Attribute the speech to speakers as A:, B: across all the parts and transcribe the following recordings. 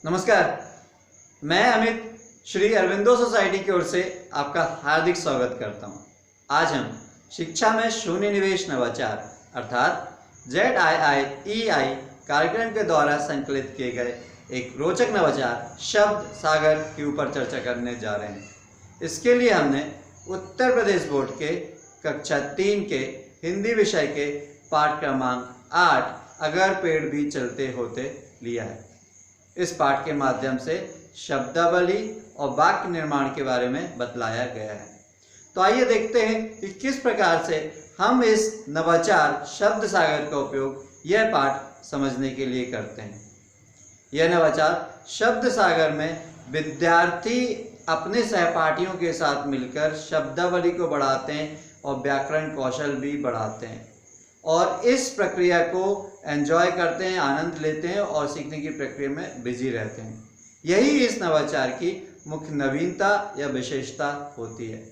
A: नमस्कार, मैं अमित श्री अरविंदो सोसाइटी की ओर से आपका हार्दिक स्वागत करता हूं। आज हम शिक्षा में शून्य निवेश नवाचार अर्थात ZIIEI कार्यक्रम के द्वारा संकलित किए गए एक रोचक नवाचार शब्द सागर के ऊपर चर्चा करने जा रहे हैं। इसके लिए हमने उत्तर प्रदेश बोर्ड के कक्षा 3 के हिंदी विषय के पाठ क्रमांक 8 अगर पेड़ भी चलते होते लिया है। इस पाठ के माध्यम से शब्दावली और वाक्य निर्माण के बारे में बतलाया गया है। तो आइए देखते हैं कि किस प्रकार से हम इस नवाचार शब्द सागर का उपयोग यह पाठ समझने के लिए करते हैं। यह नवाचार शब्द सागर में विद्यार्थी अपने सहपाठियों के साथ मिलकर शब्दावली को बढ़ाते हैं और व्याकरण कौशल भी बढ़ाते हैं और इस प्रक्रिया को एंजॉय करते हैं, आनंद लेते हैं और सीखने की प्रक्रिया में बिजी रहते हैं। यही इस नवाचार की मुख्य नवीनता या विशेषता होती है।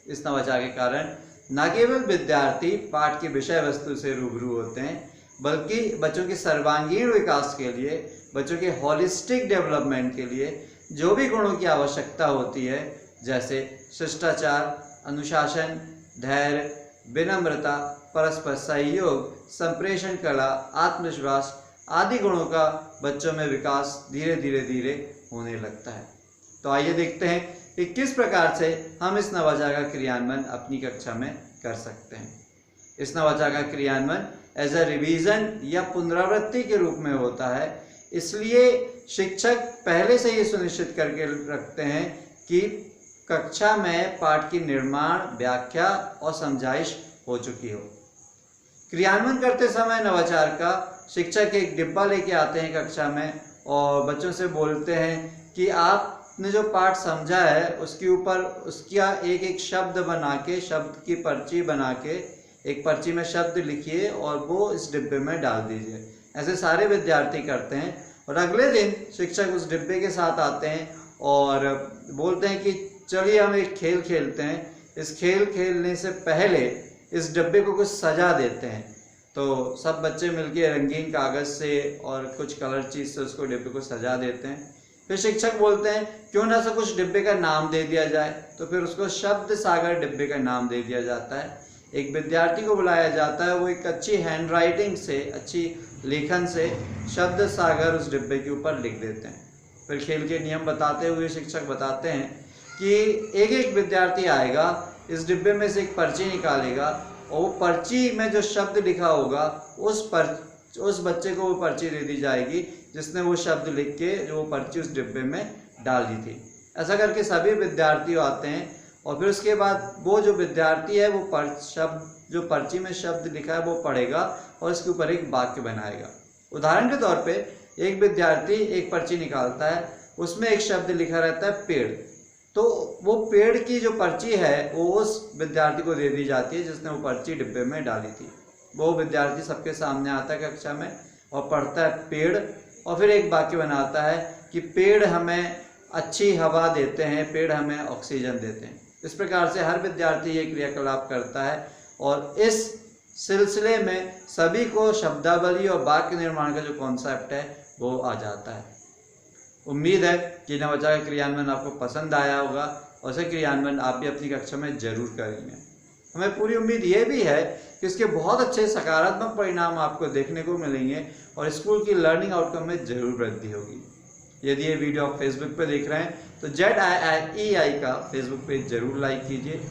A: इस नवाचार के कारण न केवल विद्यार्थी पाठ की विषय वस्तु से रूबरू होते हैं, बल्कि बच्चों के सर्वांगीण विकास के लिए, बच्चों के होलिस्टिक डेवलपमेंट के लिए जो भी गुणों की आवश्यकता होती है, जैसे शिष्टाचार, अनुशासन, धैर्य, विनम्रता, परस्पर सहयोग, संप्रेषण कला, आत्मविश्वास आदि गुणों का बच्चों में विकास धीरे धीरे होने लगता है। तो आइए देखते हैं कि किस प्रकार से हम इस नवाचार का क्रियान्वयन अपनी कक्षा में कर सकते हैं। इस नवाचार का क्रियान्वयन एज अ रिवीजन या पुनरावृत्ति के रूप में होता है। इसलिए शिक्षक पहले से ये सुनिश्चित करके रखते हैं कि कक्षा में पाठ की निर्माण, व्याख्या और समझाइश हो चुकी हो। क्रियान्वयन करते समय नवाचार का शिक्षक एक डिब्बा लेके आते हैं कक्षा में और बच्चों से बोलते हैं कि आपने जो पाठ समझा है उसके ऊपर उसका एक एक शब्द बना के, शब्द की पर्ची बना के एक पर्ची में शब्द लिखिए और वो इस डिब्बे में डाल दीजिए। ऐसे सारे विद्यार्थी करते हैं और अगले दिन शिक्षक उस डिब्बे के साथ आते हैं और बोलते हैं कि चलिए हम एक खेल खेलते हैं। इस खेल खेलने से पहले इस डिब्बे को कुछ सजा देते हैं। तो सब बच्चे मिलके रंगीन कागज से और कुछ कलर चीज से उसको डिब्बे को सजा देते हैं। फिर शिक्षक बोलते हैं क्यों ना सा कुछ डिब्बे का नाम दे दिया जाए, तो फिर उसको शब्द सागर डिब्बे का नाम दे दिया जाता है। एक विद्यार्थी को बुलाया जाता है, वो एक अच्छी हैंड राइटिंग से, अच्छी लेखन से शब्द सागर उस डिब्बे के ऊपर लिख देते हैं। फिर खेल के नियम बताते हुए शिक्षक बताते हैं कि एक एक विद्यार्थी आएगा, इस डिब्बे में से एक पर्ची निकालेगा और वो पर्ची में जो शब्द लिखा होगा उस बच्चे को वो पर्ची दे दी जाएगी जिसने वो शब्द लिख के जो वो पर्ची उस डिब्बे में डाल दी थी। ऐसा करके सभी विद्यार्थी आते हैं और फिर उसके बाद वो जो विद्यार्थी है वो जो पर्ची में शब्द लिखा है वो पढ़ेगा और उसके ऊपर एक वाक्य बनाएगा। उदाहरण के तौर पे एक विद्यार्थी एक पर्ची निकालता है, उसमें एक शब्द लिखा रहता है पेड़। तो वो पेड़ की जो पर्ची है वो उस विद्यार्थी को दे दी जाती है जिसने वो पर्ची डिब्बे में डाली थी। वो विद्यार्थी सबके सामने आता है कक्षा में और पढ़ता है पेड़ और फिर एक वाक्य बनाता है कि पेड़ हमें अच्छी हवा देते हैं, पेड़ हमें ऑक्सीजन देते हैं। इस प्रकार से हर विद्यार्थी ये क्रियाकलाप करता है और इस सिलसिले में सभी को शब्दावली और वाक्य निर्माण का जो कॉन्सेप्ट है वो आ जाता है। उम्मीद है कि नवाचार का क्रियान्वयन आपको पसंद आया होगा और उसे क्रियान्वयन आप भी अपनी कक्षा में जरूर करेंगे। हमें पूरी उम्मीद ये भी है कि इसके बहुत अच्छे सकारात्मक परिणाम आपको देखने को मिलेंगे और स्कूल की लर्निंग आउटकम में जरूर वृद्धि होगी। यदि ये वीडियो आप फेसबुक पर देख रहे हैं तो ZIIEI का फेसबुक पेज जरूर लाइक कीजिए।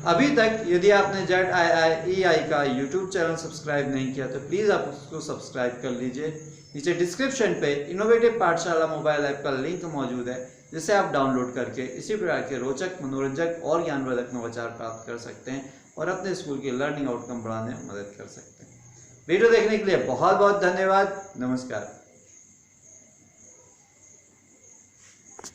A: अभी तक यदि आपने ZIIEI का यूट्यूब चैनल सब्सक्राइब नहीं किया तो प्लीज़ आप उसको सब्सक्राइब कर लीजिए। नीचे डिस्क्रिप्शन पे इनोवेटिव पाठशाला मोबाइल ऐप का लिंक मौजूद है जिसे आप डाउनलोड करके इसी प्रकार के रोचक, मनोरंजक और ज्ञानवर्धक नवाचार प्राप्त कर सकते हैं और अपने स्कूल की लर्निंग आउटकम बढ़ाने में मदद कर सकते हैं। वीडियो देखने के लिए बहुत बहुत धन्यवाद। नमस्कार।